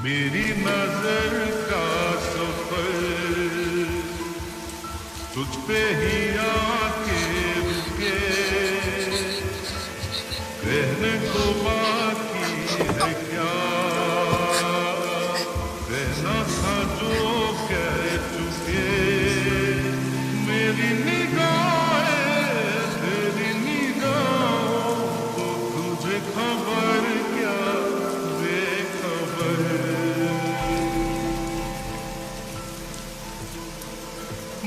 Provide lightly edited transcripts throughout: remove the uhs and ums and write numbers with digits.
मेरी नजर का सफर तुझ पे ही आके रुके, कहने को बाकी है क्या, कहना था जो कह चुके। मेरी निगाहें तेरी निगाहों को तुझे खबर क्या, बेखबर।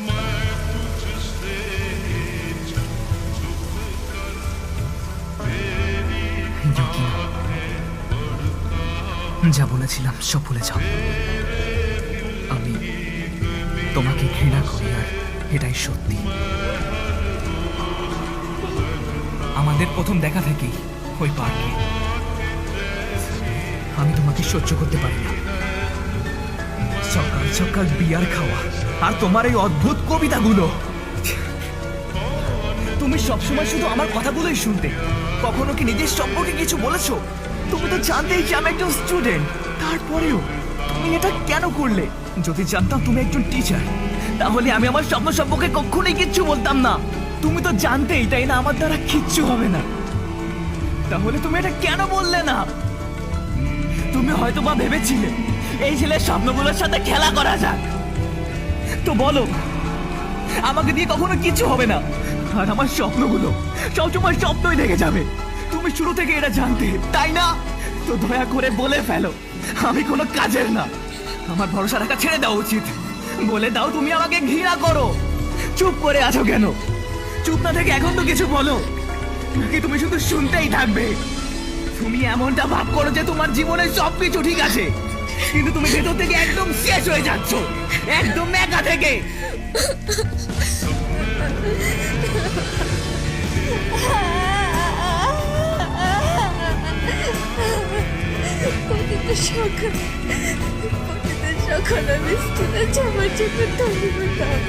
मैं तुझसे ही छुप छुप कर तेरी बातें पढ़ता, যা বলেছিলাম সব ভুলে যাও। আমি তোমাকে ঘৃণা করি, আর এটাই সত্যি। আমাদের প্রথম দেখা থেকেই ওই পার্কে আমি তোমাকে সহ্য করতে পারি না। সকাল সকাল বিয়ার খাওয়া আর তোমার এই অদ্ভুত কবিতাগুলো। তুমি সবসময় শুধু আমার কথাগুলোই শুনতে, কখনো কি নিজের সম্পর্কে কিছু বলেছো? তুমি তো জানতেই যে আমি একজন স্টুডেন্ট, তারপরেও তুমি এটা কেন করলে? যদি জানতাম তুমি একজন টিচার, তাহলে আমি আমার স্বপ্ন সম্পর্কে কখনোই কিচ্ছু বলতাম না। তুমি তো জানতেই, তাই না, আমার দ্বারা কিচ্ছু হবে না। তাহলে তুমি এটা কেন বললে না? তুমি হয়তো বা ভেবেছিলে এই ছেলের স্বপ্নগুলোর সাথে খেলা করা যাক। তো বলো, আমাকে দিয়ে কখনো কিছু হবে না, আর আমার স্বপ্নগুলো সবসময় স্বপ্নই থেকে যাবে। তুমি শুরু থেকে এটা জানতে, তাই না? তো দয়া করে বলে ফেলো আমি কোনো কাজের না। আমার ভরসা রাখা ছেড়ে দেওয়া উচিত। বলে দাও তুমি আমাকে ঘৃণা করো। চুপ করে আছো কেন? চুপ না থেকে এখন তো কিছু বলো, নাকি তুমি শুধু শুনতেই থাকবে? তুমি এমনটা ভাব করো যে তোমার জীবনে সবকিছু ঠিক আছে, কিন্তু তুমি ভেতর থেকে একদম শেষ হয়ে যাচ্ছ, একদম একা থেকে। প্রতিটা সকাল আমি স্কুলে যাওয়ার জন্য তৈরি হতাম,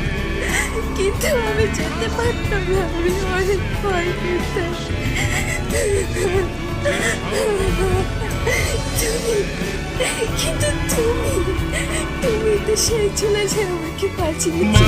কিন্তু আমি যেতে পারতাম না। আমি অনেক ভয় পেতাম। কিন্তু তুমি তো সেই ছেলে যে আমাকে বাঁচিয়েছিল।